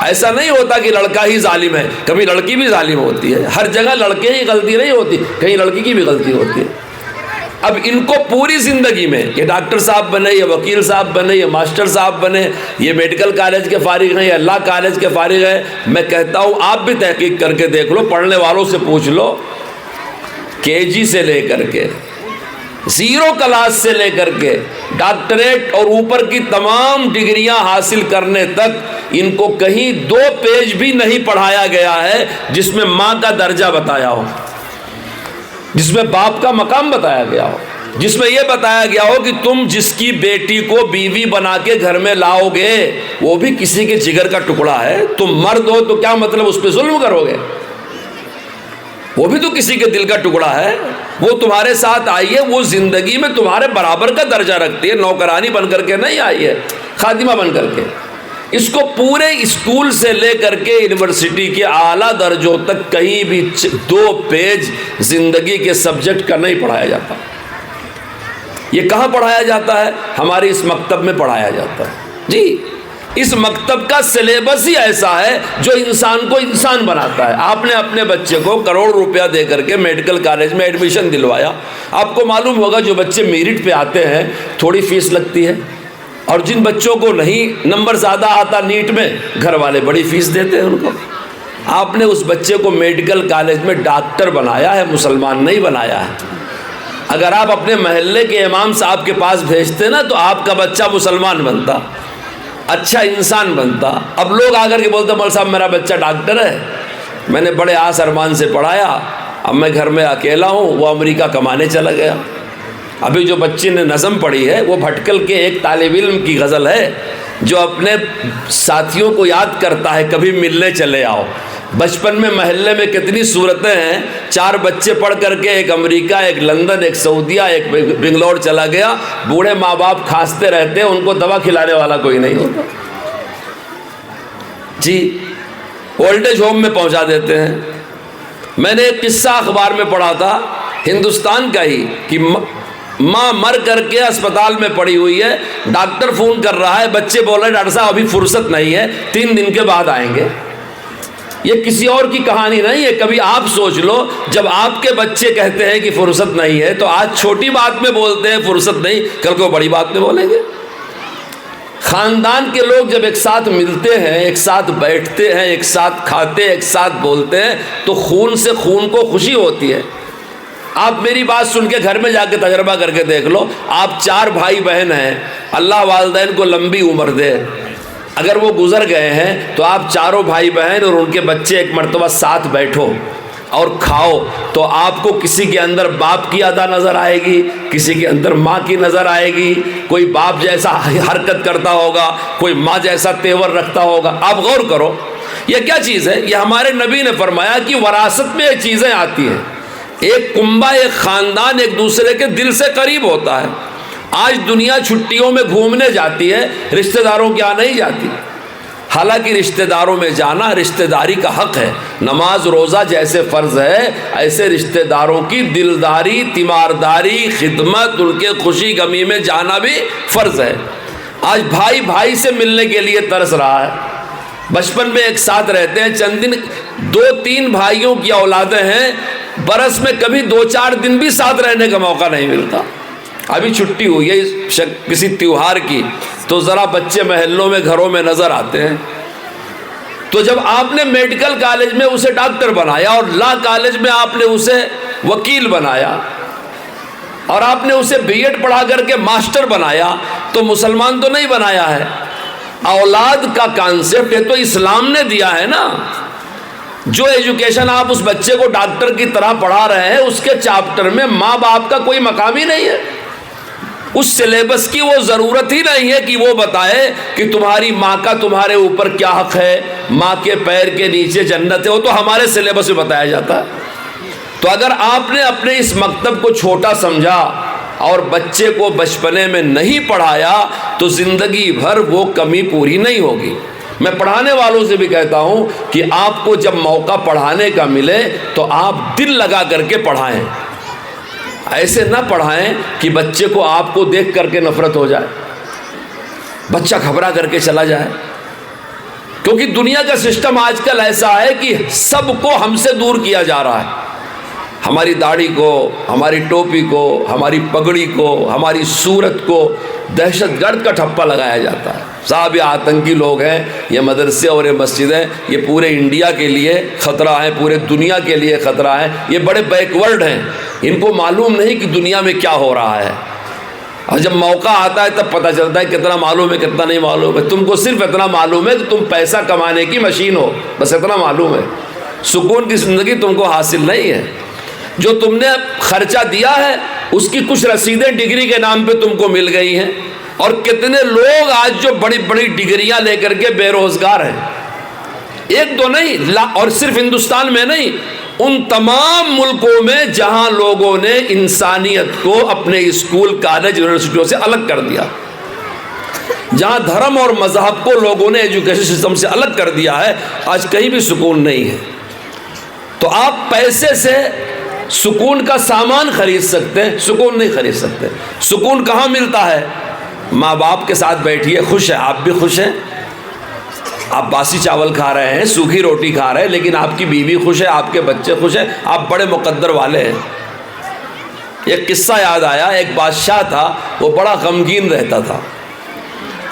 [SPEAKER 1] ایسا نہیں ہوتا کہ لڑکا ہی ظالم ہے، کبھی لڑکی بھی ظالم ہوتی ہے. ہر جگہ لڑکے ہی غلطی نہیں ہوتی، کہیں لڑکی کی بھی غلطی ہوتی ہے. اب ان کو پوری زندگی میں یہ ڈاکٹر صاحب بنے، یہ وکیل صاحب بنے، یہ ماسٹر صاحب بنے، یہ میڈیکل کالج کے فارغ ہیں، یہ اللہ کالج کے فارغ ہیں، میں کہتا ہوں آپ بھی تحقیق کر کے دیکھ لو، پڑھنے والوں سے پوچھ لو، KG سے لے کر کے 0 کلاس سے لے کر کے ڈاکٹریٹ اور اوپر کی تمام ڈگریاں حاصل کرنے تک ان کو کہیں 2 پیج بھی نہیں پڑھایا گیا ہے جس میں ماں کا درجہ بتایا ہو، جس میں باپ کا مقام بتایا گیا ہو، جس میں یہ بتایا گیا ہو کہ تم جس کی بیٹی کو بیوی بنا کے گھر میں لاؤ گے وہ بھی کسی کے جگر کا ٹکڑا ہے. تم مرد ہو تو کیا مطلب اس پہ ظلم کرو گے؟ وہ بھی تو کسی کے دل کا ٹکڑا ہے، وہ تمہارے ساتھ آئی ہے، وہ زندگی میں تمہارے برابر کا درجہ رکھتی ہے، نوکرانی بن کر کے نہیں آئی ہے، خادمہ بن کر کے. اس کو پورے اسکول سے لے کر کے یونیورسٹی کے اعلیٰ درجوں تک کہیں بھی 2 پیج زندگی کے سبجیکٹ کا نہیں پڑھایا جاتا. یہ کہاں پڑھایا جاتا ہے؟ ہمارے اس مکتب میں پڑھایا جاتا ہے. جی، اس مکتب کا سلیبس ہی ایسا ہے جو انسان کو انسان بناتا ہے. آپ نے اپنے بچے کو کروڑ روپیہ دے کر کے میڈیکل کالج میں ایڈمیشن دلوایا. آپ کو معلوم ہوگا جو بچے میرٹ پہ آتے ہیں تھوڑی فیس لگتی ہے، اور جن بچوں کو نہیں نمبر زیادہ آتا نیٹ میں، گھر والے بڑی فیس دیتے ہیں ان کو. آپ نے اس بچے کو میڈیکل کالج میں ڈاکٹر بنایا ہے، مسلمان نہیں بنایا ہے. اگر آپ اپنے محلے کے امام صاحب کے پاس بھیجتے نا تو آپ کا بچہ مسلمان بنتا، اچھا انسان بنتا. اب لوگ آ کر کے بولتے مول صاحب میرا بچہ ڈاکٹر ہے، میں نے بڑے آس ارمان سے پڑھایا، اب میں گھر میں اکیلا ہوں، وہ امریکہ کمانے چلا گیا. ابھی جو بچے نے نظم پڑھی ہے وہ بھٹکل کے ایک طالب علم کی غزل ہے جو اپنے ساتھیوں کو یاد کرتا ہے، کبھی ملنے چلے آؤ. بچپن میں محلے میں کتنی صورتیں ہیں، 4 بچے پڑھ کر کے ایک امریکہ، ایک لندن، ایک سعودیہ، ایک بنگلور چلا گیا. بوڑھے ماں باپ کھانستے رہتے ہیں، ان کو دوا کھلانے والا کوئی نہیں ہوتا. جی، اولڈ ایج ہوم میں پہنچا دیتے ہیں. میں نے ایک قصہ اخبار میں پڑھا تھا ہندوستان کا ہی کہ ماں مر کر کے اسپتال میں پڑی ہوئی ہے، ڈاکٹر فون کر رہا ہے، بچے بول رہے ہیں ڈاکٹر صاحب ابھی فرصت نہیں ہے، 3 دن کے بعد آئیں گے. یہ کسی اور کی کہانی نہیں ہے. کبھی آپ سوچ لو، جب آپ کے بچے کہتے ہیں کہ فرصت نہیں ہے تو آج چھوٹی بات میں بولتے ہیں فرصت نہیں، کل کو بڑی بات میں بولیں گے. خاندان کے لوگ جب ایک ساتھ ملتے ہیں، ایک ساتھ بیٹھتے ہیں، ایک ساتھ کھاتے، ایک ساتھ بولتے ہیں تو خون سے خون کو خوشی ہوتی ہے. آپ میری بات سن کے گھر میں جا کے تجربہ کر کے دیکھ لو. آپ 4 بھائی بہن ہیں، اللہ والدین کو لمبی عمر دے. اگر وہ گزر گئے ہیں تو آپ چاروں بھائی بہن اور ان کے بچے ایک مرتبہ ساتھ بیٹھو اور کھاؤ تو آپ کو کسی کے اندر باپ کی ادا نظر آئے گی، کسی کے اندر ماں کی نظر آئے گی. کوئی باپ جیسا حرکت کرتا ہوگا، کوئی ماں جیسا تیور رکھتا ہوگا. آپ غور کرو یہ کیا چیز ہے. یہ ہمارے نبی نے فرمایا کہ وراثت میں یہ چیزیں آتی ہیں. ایک کنبہ، ایک خاندان ایک دوسرے کے دل سے قریب ہوتا ہے. آج دنیا چھٹیوں میں گھومنے جاتی ہے، رشتہ داروں کے یہاں نہیں جاتی. حالانکہ رشتہ داروں میں جانا رشتہ داری کا حق ہے. نماز روزہ جیسے فرض ہے، ایسے رشتہ داروں کی دلداری، تیمارداری، خدمت، ان کے خوشی غمی میں جانا بھی فرض ہے. آج بھائی بھائی سے ملنے کے لیے ترس رہا ہے. بچپن میں ایک ساتھ رہتے ہیں، چند دن 2-3 بھائیوں کی اولادیں ہیں، برس میں کبھی 2-4 دن بھی ساتھ رہنے کا موقع نہیں ملتا. ابھی چھٹی ہوئی ہے کسی تیوہار کی تو ذرا بچے محلوں میں گھروں میں نظر آتے ہیں. تو جب آپ نے میڈیکل کالج میں اسے ڈاکٹر بنایا اور لا کالج میں آپ نے اسے وکیل بنایا اور آپ نے اسے BEd پڑھا کر کے ماسٹر بنایا تو مسلمان تو نہیں بنایا ہے. اولاد کا کانسیپٹ ہے تو اسلام نے دیا ہے نا. جو ایجوکیشن آپ اس بچے کو ڈاکٹر کی طرح پڑھا رہے ہیں اس کے چیپٹر میں ماں باپ کا کوئی مقام ہی نہیں ہے. اس سلیبس کی وہ ضرورت ہی نہیں ہے کہ وہ بتائے کہ تمہاری ماں کا تمہارے اوپر کیا حق ہے, ماں کے پیر کے نیچے جنت ہے, وہ تو ہمارے سلیبس میں بتایا جاتا ہے. تو اگر آپ نے اپنے اس مکتب کو چھوٹا سمجھا اور بچے کو بچپنے میں نہیں پڑھایا تو زندگی بھر وہ کمی پوری نہیں ہوگی. میں پڑھانے والوں سے بھی کہتا ہوں کہ آپ کو جب موقع پڑھانے کا ملے تو آپ دل لگا کر کے پڑھائیں. ایسے نہ پڑھائیں کہ بچے کو آپ کو دیکھ کر کے نفرت ہو جائے, بچہ گھبرا کر کے چلا جائے. کیونکہ دنیا کا سسٹم آج کل ایسا ہے کہ سب کو ہم سے دور کیا جا رہا ہے. ہماری داڑھی کو, ہماری ٹوپی کو, ہماری پگڑی کو, ہماری صورت کو دہشت گرد کا ٹھپا لگایا جاتا ہے. صاحب یہ آتنکی لوگ ہیں, یہ مدرسے اور یہ مسجدیں یہ پورے انڈیا کے لیے خطرہ ہے, پورے دنیا کے لیے خطرہ ہے. یہ بڑے بیکورڈ ہیں, ان کو معلوم نہیں کہ دنیا میں کیا ہو رہا ہے. اور جب موقع آتا ہے تب پتہ چلتا ہے کتنا معلوم ہے کتنا نہیں معلوم ہے. تم کو صرف اتنا معلوم ہے کہ تم پیسہ کمانے کی مشین ہو, بس اتنا معلوم ہے. سکون کی زندگی تم کو حاصل نہیں ہے. جو تم نے خرچہ دیا ہے اس کی کچھ رسیدیں ڈگری کے نام پہ تم کو مل گئی ہیں. اور کتنے لوگ آج جو بڑی بڑی ڈگریاں لے کر کے بے روزگار ہیں, ایک دو نہیں, اور صرف ہندوستان میں نہیں, ان تمام ملکوں میں جہاں لوگوں نے انسانیت کو اپنے اسکول کالج یونیورسٹیوں سے الگ کر دیا, جہاں دھرم اور مذہب کو لوگوں نے ایجوکیشن سسٹم سے الگ کر دیا ہے, آج کہیں بھی سکون نہیں ہے. تو آپ پیسے سے سکون کا سامان خرید سکتے ہیں, سکون نہیں خرید سکتے. سکون کہاں ملتا ہے؟ ماں باپ کے ساتھ بیٹھیے, خوش ہے, آپ بھی خوش ہیں, آپ باسی چاول کھا رہے ہیں, سوکھی روٹی کھا رہے ہیں, لیکن آپ کی بیوی خوش ہے, آپ کے بچے خوش ہیں, آپ بڑے مقدر والے ہیں. ایک قصہ یاد آیا, ایک بادشاہ تھا, وہ بڑا غمگین رہتا تھا.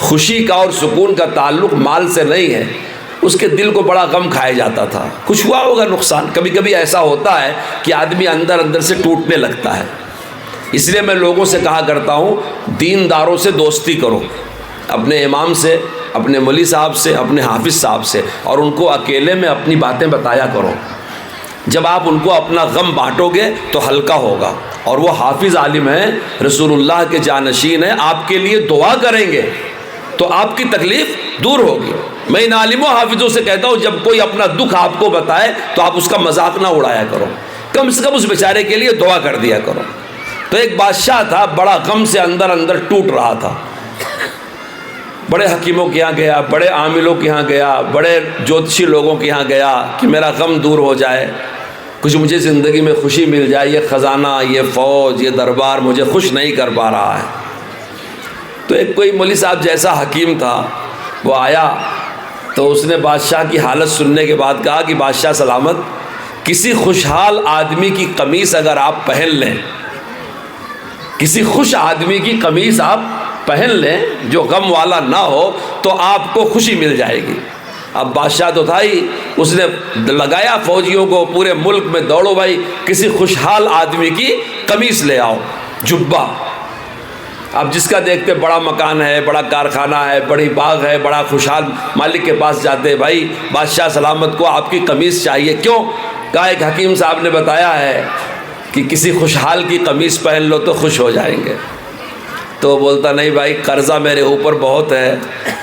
[SPEAKER 1] خوشی کا اور سکون کا تعلق مال سے نہیں ہے, اس کے دل کو بڑا غم کھایا جاتا تھا. کچھ ہوا ہوگا نقصان, کبھی کبھی ایسا ہوتا ہے کہ آدمی اندر اندر سے ٹوٹنے لگتا ہے. اس لیے میں لوگوں سے کہا کرتا ہوں دینداروں سے دوستی کرو, اپنے امام سے, اپنے مولوی صاحب سے, اپنے حافظ صاحب سے, اور ان کو اکیلے میں اپنی باتیں بتایا کرو. جب آپ ان کو اپنا غم بانٹو گے تو ہلکا ہوگا. اور وہ حافظ عالم ہیں, رسول اللہ کے جانشین ہیں, آپ کے لیے دعا کریں گے تو آپ کی تکلیف دور ہوگی. میں ان عالموں حافظوں سے کہتا ہوں جب کوئی اپنا دکھ آپ کو بتائے تو آپ اس کا مذاق نہ اڑایا کرو, کم سے کم اس بیچارے کے لیے دعا کر دیا کرو. تو ایک بادشاہ تھا, بڑا غم سے اندر اندر ٹوٹ رہا تھا. بڑے حکیموں کے یہاں گیا, بڑے عاملوں کے یہاں گیا, بڑے جوتشی لوگوں کے یہاں گیا کہ میرا غم دور ہو جائے, کچھ مجھے زندگی میں خوشی مل جائے. یہ خزانہ, یہ فوج, یہ دربار مجھے خوش نہیں کر پا رہا ہے. تو ایک کوئی مولوی صاحب جیسا حکیم تھا, وہ آیا تو اس نے بادشاہ کی حالت سننے کے بعد کہا کہ بادشاہ سلامت, کسی خوشحال آدمی کی قمیص اگر آپ پہن لیں, کسی خوش آدمی کی قمیص آپ پہن لیں جو غم والا نہ ہو, تو آپ کو خوشی مل جائے گی. اب بادشاہ تو تھا ہی, اس نے لگایا فوجیوں کو, پورے ملک میں دوڑو بھائی, کسی خوشحال آدمی کی قمیص لے آؤ, جبہ. اب جس کا دیکھتے بڑا مکان ہے, بڑا کارخانہ ہے, بڑی باغ ہے, بڑا خوشحال مالک کے پاس جاتے, بھائی بادشاہ سلامت کو آپ کی قمیص چاہیے. کیوں؟ کہا ایک حکیم صاحب نے بتایا ہے کہ کسی خوشحال کی قمیص پہن لو تو خوش ہو جائیں گے. تو بولتا نہیں بھائی, قرضہ میرے اوپر بہت ہے,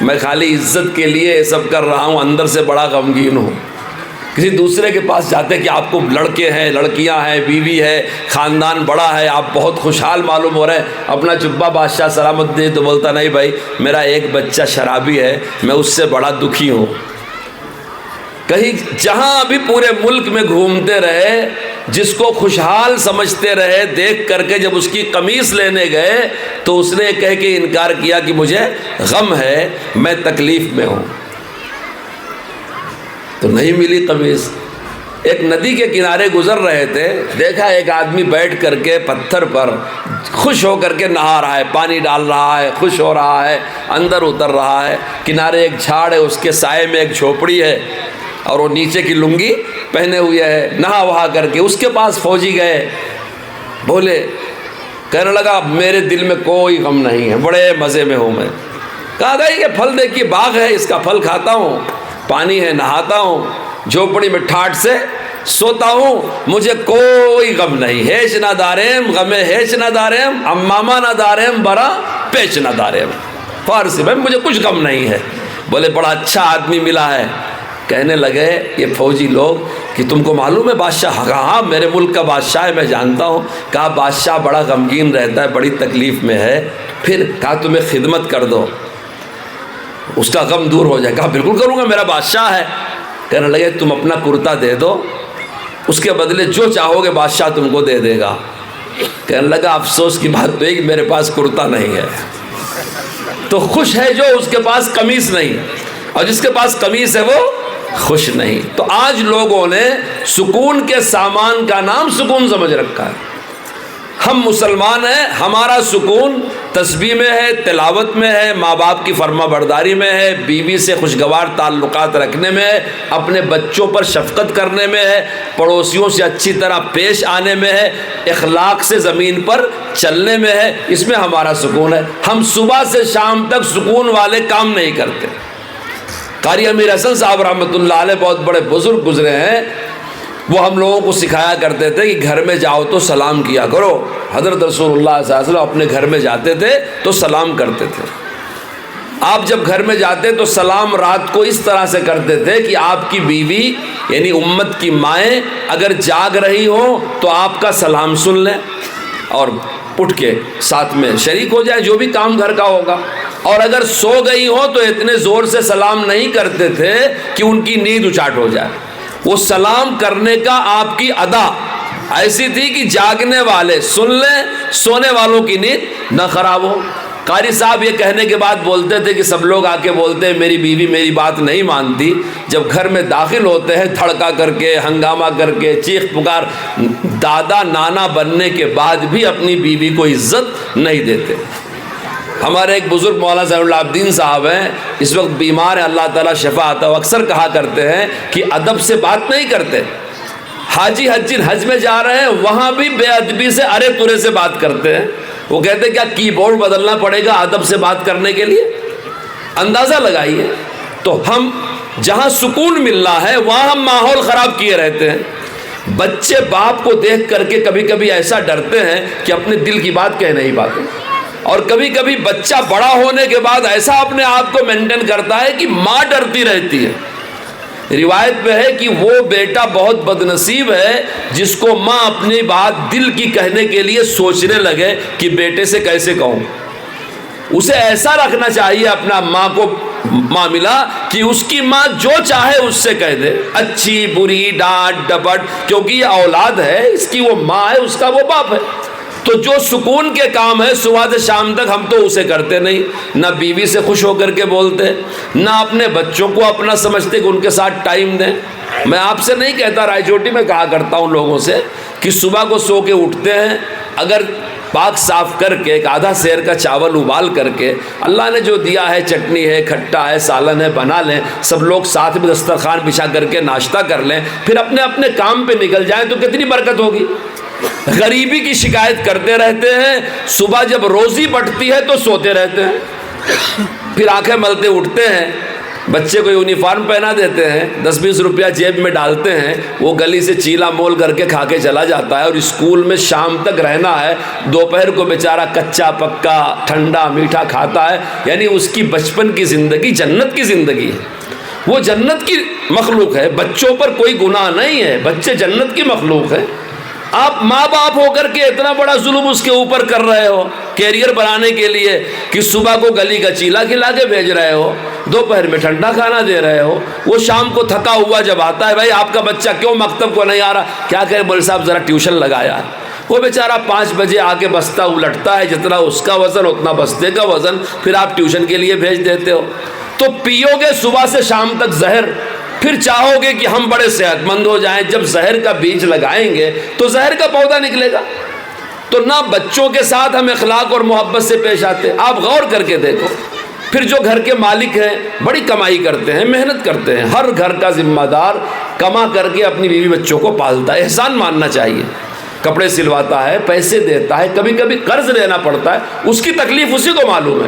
[SPEAKER 1] میں خالی عزت کے لیے یہ سب کر رہا ہوں, اندر سے بڑا غمگین ہوں. کسی دوسرے کے پاس جاتے کہ آپ کو لڑکے ہیں, لڑکیاں ہیں, بیوی ہے, خاندان بڑا ہے, آپ بہت خوشحال معلوم ہو رہے ہیں, اپنا جبہ بادشاہ سلامت دے, تو بولتا نہیں بھائی میرا ایک بچہ شرابی ہے, میں اس سے بڑا دکھی ہوں. کہیں جہاں بھی پورے ملک میں گھومتے رہے, جس کو خوشحال سمجھتے رہے, دیکھ کر کے جب اس کی قمیص لینے گئے تو اس نے کہہ کے انکار کیا کہ مجھے غم ہے, میں تکلیف میں ہوں. تو نہیں ملی قمیص. ایک ندی کے کنارے گزر رہے تھے, دیکھا ایک آدمی بیٹھ کر کے پتھر پر خوش ہو کر کے نہا رہا ہے, پانی ڈال رہا ہے, خوش ہو رہا ہے, اندر اتر رہا ہے. کنارے ایک جھاڑ ہے, اس کے سائے میں ایک جھوپڑی ہے, اور وہ نیچے کی لنگی پہنے ہوئے ہے, نہا وہا کر کے. اس کے پاس فوجی گئے, بولے, کہنے لگا میرے دل میں کوئی غم نہیں ہے, بڑے مزے میں ہوں میں. کہا گئی کہ پھل دیکھیے, باغ ہے, اس کا پھل کھاتا ہوں, پانی ہے, نہاتا ہوں, جھوپڑی میں ٹھاٹ سے سوتا ہوں، مجھے کوئی غم نہیں، ہیچ نہ داریم غم ہیچ نہ داریم امامہ نہ داریم برا پیچ نہ داریم، فارسی میں مجھے کچھ غم نہیں ہے۔ بولے بڑا اچھا آدمی ملا ہے۔ کہنے لگے یہ فوجی لوگ کہ تم کو معلوم ہے بادشاہ؟ ہاں میرے ملک کا بادشاہ ہے، میں جانتا ہوں۔ کہا بادشاہ بڑا غمگین رہتا ہے، بڑی تکلیف میں ہے، پھر کہا تمہیں خدمت کر دو، اس کا غم دور ہو جائے۔ کہا بالکل کروں گا، میرا بادشاہ ہے۔ کہنے لگے تم اپنا کرتا دے دو، اس کے بدلے جو چاہو گے بادشاہ تم کو دے دے گا۔ کہنے لگا افسوس کی بات تو ہے کہ میرے پاس کرتا نہیں ہے۔ تو خوش ہے جو اس کے پاس قمیص نہیں، اور جس کے پاس قمیص ہے وہ خوش نہیں۔ تو آج لوگوں نے سکون کے سامان کا نام سکون سمجھ رکھا ہے۔ ہم مسلمان ہیں، ہمارا سکون تسبیح میں ہے، تلاوت میں ہے، ماں باپ کی فرما برداری میں ہے، بیوی سے خوشگوار تعلقات رکھنے میں ہے، اپنے بچوں پر شفقت کرنے میں ہے، پڑوسیوں سے اچھی طرح پیش آنے میں ہے، اخلاق سے زمین پر چلنے میں ہے، اس میں ہمارا سکون ہے۔ ہم صبح سے شام تک سکون والے کام نہیں کرتے۔ قاری امیر حسن صاحب رحمۃ اللہ علیہ بہت بڑے بزرگ گزرے ہیں، وہ ہم لوگوں کو سکھایا کرتے تھے کہ گھر میں جاؤ تو سلام کیا کرو۔ حضرت رسول اللہ صلی اللہ علیہ وسلم اپنے گھر میں جاتے تھے تو سلام کرتے تھے۔ آپ جب گھر میں جاتے تو سلام رات کو اس طرح سے کرتے تھے کہ آپ کی بیوی یعنی امت کی مائیں اگر جاگ رہی ہوں تو آپ کا سلام سن لیں اور اٹھ کے ساتھ میں شریک ہو جائے جو بھی کام گھر کا ہوگا، اور اگر سو گئی ہوں تو اتنے زور سے سلام نہیں کرتے تھے کہ ان کی نیند اچاٹ ہو جائے۔ وہ سلام کرنے کا آپ کی ادا ایسی تھی کہ جاگنے والے سن لیں، سونے والوں کی نیند نہ خراب ہو۔ قاری صاحب یہ کہنے کے بعد بولتے تھے کہ سب لوگ آ کے بولتے ہیں میری بیوی میری بات نہیں مانتی، جب گھر میں داخل ہوتے ہیں دھڑکا کر کے، ہنگامہ کر کے، چیخ پکار، دادا نانا بننے کے بعد بھی اپنی بیوی کو عزت نہیں دیتے۔ ہمارے ایک بزرگ مولانا زین العابدین صاحب ہیں، اس وقت بیمار ہیں، اللہ تعالیٰ شفا عطا، اکثر کہا کرتے ہیں کہ ادب سے بات نہیں کرتے۔ حاجی حج میں جا رہے ہیں وہاں بھی بے ادبی سے ارے ترے سے بات کرتے ہیں۔ وہ کہتے ہیں کیا کی بورڈ بدلنا پڑے گا ادب سے بات کرنے کے لیے؟ اندازہ لگائیے۔ تو ہم جہاں سکون ملنا ہے وہاں ہم ماحول خراب کیے رہتے ہیں۔ بچے باپ کو دیکھ کر کے کبھی کبھی ایسا ڈرتے ہیں کہ اپنے دل کی بات کہہ نہیں پاتے، اور کبھی کبھی بچہ بڑا ہونے کے بعد ایسا اپنے آپ کو مینٹین کرتا ہے کہ ماں ڈرتی رہتی ہے۔ روایت میں ہے کہ وہ بیٹا بہت بدنصیب ہے جس کو ماں اپنی بات دل کی کہنے کے لیے سوچنے لگے کہ بیٹے سے کیسے کہوں۔ اسے ایسا رکھنا چاہیے اپنا ماں کو معاملہ کہ اس کی ماں جو چاہے اس سے کہہ دے، اچھی بری ڈانٹ ڈپٹ، کیونکہ یہ اولاد ہے، اس کی وہ ماں ہے، اس کا وہ باپ ہے۔ تو جو سکون کے کام ہے صبح سے شام تک ہم تو اسے کرتے نہیں، نہ بیوی سے خوش ہو کر کے بولتے، نہ اپنے بچوں کو اپنا سمجھتے کہ ان کے ساتھ ٹائم دیں۔ میں آپ سے نہیں کہتا، رائے چوٹی میں کہا کرتا ہوں لوگوں سے کہ صبح کو سو کے اٹھتے ہیں، اگر پاک صاف کر کے ایک آدھا سیر کا چاول ابال کر کے اللہ نے جو دیا ہے، چٹنی ہے، کھٹا ہے، سالن ہے، بنا لیں، سب لوگ ساتھ میں دسترخوان بچھا کر کے ناشتہ کر لیں، پھر اپنے اپنے کام پہ نکل جائیں تو کتنی برکت ہوگی۔ غریبی کی شکایت کرتے رہتے ہیں، صبح جب روزی بٹتی ہے تو سوتے رہتے ہیں، پھر آنکھیں ملتے اٹھتے ہیں، بچے کو یونیفارم پہنا دیتے ہیں، 10-20 روپیہ جیب میں ڈالتے ہیں، وہ گلی سے چیلا مول کر کے کھا کے چلا جاتا ہے، اور اسکول میں شام تک رہنا ہے، دوپہر کو بیچارہ کچا پکا ٹھنڈا میٹھا کھاتا ہے، یعنی اس کی بچپن کی زندگی جنت کی زندگی ہے، وہ جنت کی مخلوق ہے، بچوں پر کوئی گناہ نہیں ہے، بچے جنت کی مخلوق ہے۔ آپ ماں باپ ہو کر کے اتنا بڑا ظلم اس کے اوپر کر رہے ہو کیریئر بنانے کے لیے کہ صبح کو گلی کا چیلا کھلا کے بھیج رہے ہو، دوپہر میں ٹھنڈا کھانا دے رہے ہو، وہ شام کو تھکا ہوا جب آتا ہے، بھائی آپ کا بچہ کیوں مکتب کو نہیں آ رہا؟ کیا کہے مول صاحب ذرا ٹیوشن لگایا۔ وہ بیچارہ 5 بجے آ کے بستہ الٹتا ہے، جتنا اس کا وزن اتنا بستے کا وزن، پھر آپ ٹیوشن کے لیے بھیج دیتے ہو۔ تو پیو گے صبح سے شام تک زہر، پھر چاہو گے کہ ہم بڑے صحت مند ہو جائیں، جب زہر کا بیج لگائیں گے تو زہر کا پودا نکلے گا۔ تو نہ بچوں کے ساتھ ہم اخلاق اور محبت سے پیش آتے۔ آپ غور کر کے دیکھو، پھر جو گھر کے مالک ہیں بڑی کمائی کرتے ہیں، محنت کرتے ہیں، ہر گھر کا ذمہ دار کما کر کے اپنی بیوی بچوں کو پالتا ہے، احسان ماننا چاہیے، کپڑے سلواتا ہے، پیسے دیتا ہے، کبھی کبھی قرض لینا پڑتا ہے، اس کی تکلیف اسی کو معلوم ہے۔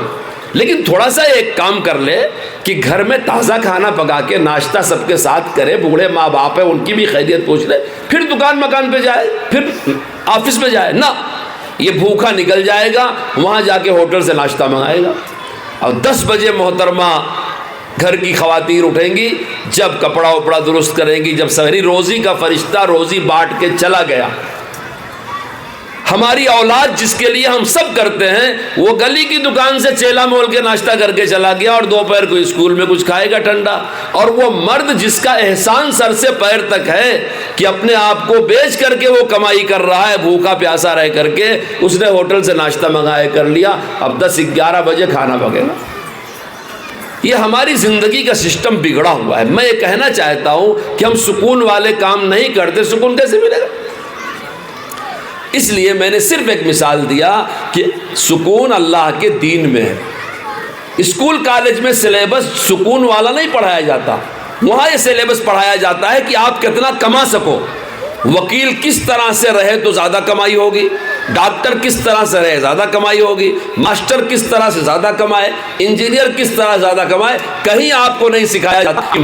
[SPEAKER 1] لیکن تھوڑا سا ایک کام کر لے کہ گھر میں تازہ کھانا پکا کے ناشتہ سب کے ساتھ کرے، بوڑھے ماں باپ ہیں ان کی بھی خیریت پوچھ لے، پھر دکان مکان پہ جائے، پھر آفس میں جائے نا، یہ بھوکا نکل جائے گا، وہاں جا کے ہوٹل سے ناشتہ منگائے گا۔ اور 10 بجے محترمہ گھر کی خواتین اٹھیں گی، جب کپڑا وپڑا درست کریں گی، جب سحری روزی کا فرشتہ روزی بانٹ کے چلا گیا۔ ہماری اولاد جس کے لیے ہم سب کرتے ہیں، وہ گلی کی دکان سے چیلا مول کے ناشتہ کر کے چلا گیا اور دوپہر کو اسکول میں کچھ کھائے گا ٹھنڈا۔ اور وہ مرد جس کا احسان سر سے پیر تک ہے کہ اپنے آپ کو بیچ کر کے وہ کمائی کر رہا ہے، بھوکا پیاسا رہ کر کے، اس نے ہوٹل سے ناشتہ منگائے کر لیا، اب 10-11 بجے کھانا پکے گا۔ یہ ہماری زندگی کا سسٹم بگڑا ہوا ہے۔ میں یہ کہنا چاہتا ہوں کہ ہم سکون والے کام نہیں کرتے، سکون کیسے ملے گا؟ اس لیے میں نے صرف ایک مثال دیا کہ سکون اللہ کے دین میں ہے۔ اسکول کالج میں سلیبس سکون والا نہیں پڑھایا جاتا، وہاں یہ سلیبس پڑھایا جاتا ہے کہ آپ کتنا کما سکو۔ وکیل کس طرح سے رہے تو زیادہ کمائی ہوگی، ڈاکٹر کس طرح سے رہے زیادہ کمائی ہوگی، ماسٹر کس طرح سے زیادہ کمائے، انجینئر کس طرح زیادہ کمائے۔ کہیں آپ کو نہیں سکھایا جاتا کہ